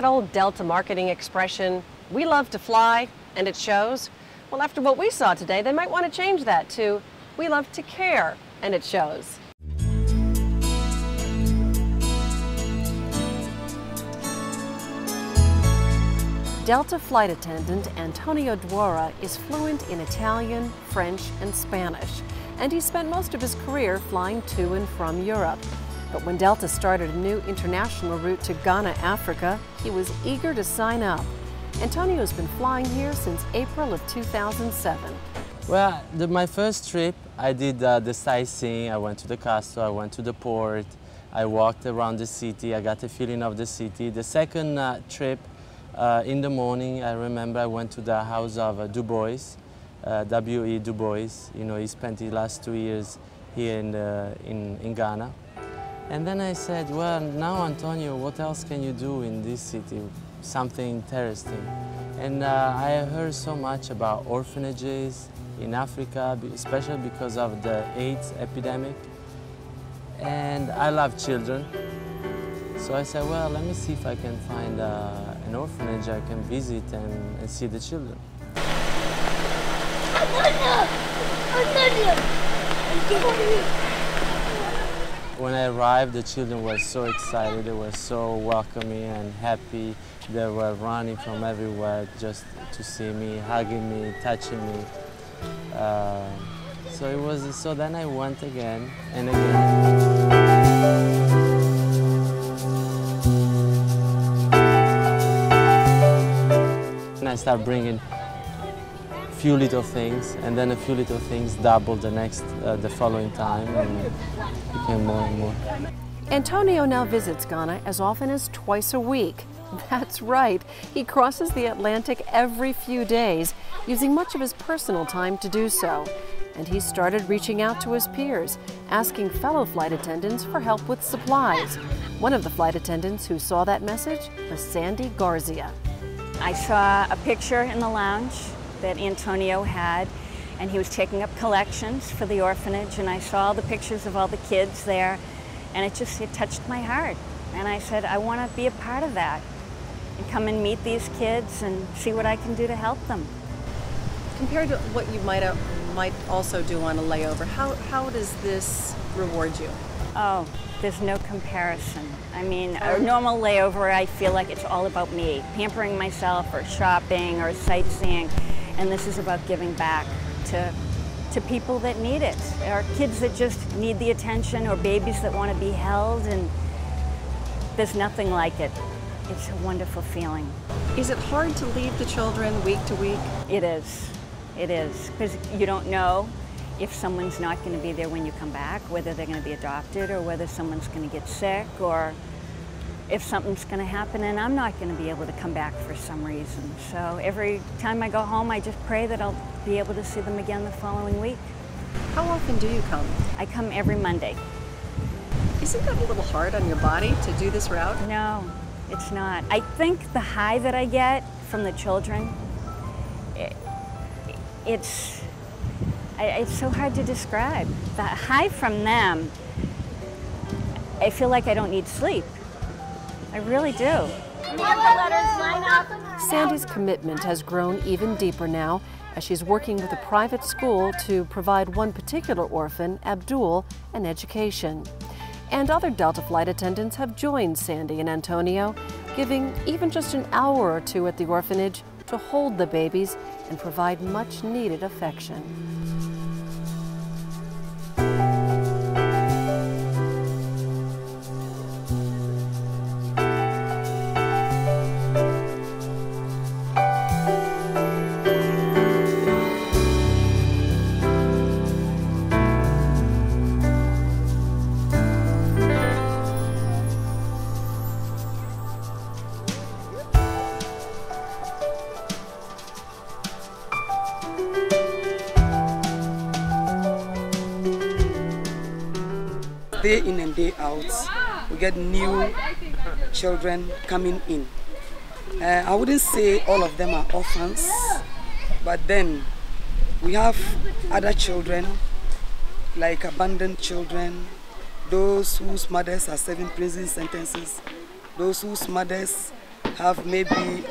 that old Delta marketing expression, we love to fly, and it shows? Well, after what we saw today, they might want to change that to, we love to care, and it shows. Delta flight attendant Antonio Dwara is fluent in Italian, French, and Spanish, and he spent most of his career flying to and from Europe. But when Delta started a new international route to Ghana, Africa, he was eager to sign up. Antonio's been flying here since April of 2007. Well, my first trip, I did the sightseeing. I went to the castle, I went to the port, I walked around the city, I got a feeling of the city. The second trip, in the morning, I remember I went to the house of Du Bois, W.E. Du Bois. You know, he spent the last 2 years here in Ghana. And then I said, well, now Antonio, what else can you do in this city? Something interesting. And I heard so much about orphanages in Africa, especially because of the AIDS epidemic. And I love children. So I said, well, let me see if I can find an orphanage I can visit and see the children. When I arrived, the children were so excited, they were so welcoming and happy. They were running from everywhere just to see me, hugging me, touching me. So then I went again and again. And I started bringing a few little things, and then a few little things doubled the following time, and it became more and more. Antonio now visits Ghana as often as twice a week. That's right, he crosses the Atlantic every few days, using much of his personal time to do so. And he started reaching out to his peers, asking fellow flight attendants for help with supplies. One of the flight attendants who saw that message was Sandy Garcia. I saw a picture in the lounge that Antonio had, and he was taking up collections for the orphanage, and I saw the pictures of all the kids there, and it touched my heart. And I said, I want to be a part of that and come and meet these kids and see what I can do to help them. Compared to what you might also do on a layover, how does this reward you? Oh, there's no comparison. I mean, a normal layover, I feel like it's all about me, pampering myself or shopping or sightseeing, and this is about giving back to people that need it, or kids that just need the attention, or babies that want to be held, and there's nothing like it. It's a wonderful feeling. Is it hard to leave the children week to week? It is, because you don't know if someone's not going to be there when you come back, whether they're going to be adopted or whether someone's going to get sick, or if something's going to happen and I'm not going to be able to come back for some reason. So every time I go home, I just pray that I'll be able to see them again the following week. How often do you come? I come every Monday. Isn't that a little hard on your body to do this route? No, it's not. I think the high that I get from the children, it's so hard to describe. The high from them, I feel like I don't need sleep. I really do. Sandy's commitment has grown even deeper now as she's working with a private school to provide one particular orphan, Abdul, an education. And other Delta flight attendants have joined Sandy and Antonio, giving even just an hour or two at the orphanage to hold the babies and provide much needed affection. Day in and day out, we get new children coming in. I wouldn't say all of them are orphans, but then we have other children, like abandoned children, those whose mothers are serving prison sentences, those whose mothers have maybe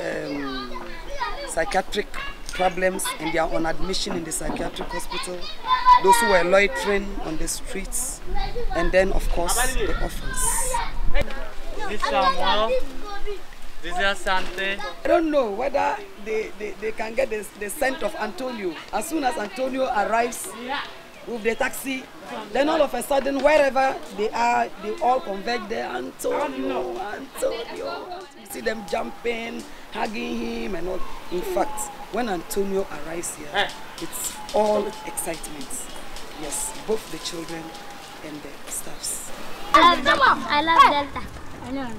psychiatric problems and they are on admission in the psychiatric hospital, those who are loitering on the streets, and then of course the orphans. This Samuel, this is Asante. I don't know whether they can get the scent of Antonio. As soon as Antonio arrives with the taxi, then all of a sudden wherever they are, they all converge there. Antonio, Antonio. You see them jumping, hugging him and all. In fact, when Antonio arrives here, it's all excitement. Yes, both the children and the staffs. I love Delta. I know.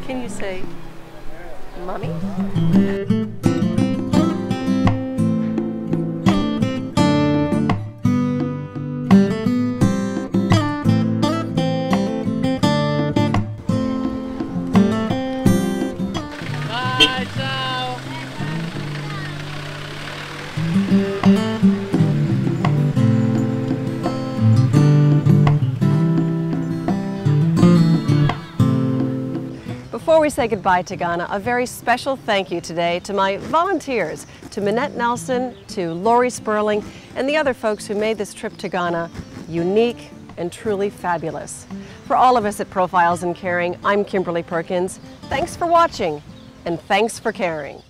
Can you say, Mommy? Bye, ciao. Before we say goodbye to Ghana, a very special thank you today to my volunteers, to Minette Nelson, to Lori Sperling, and the other folks who made this trip to Ghana unique and truly fabulous. For all of us at Profiles in Caring, I'm Kimberly Perkins. Thanks for watching, and thanks for caring.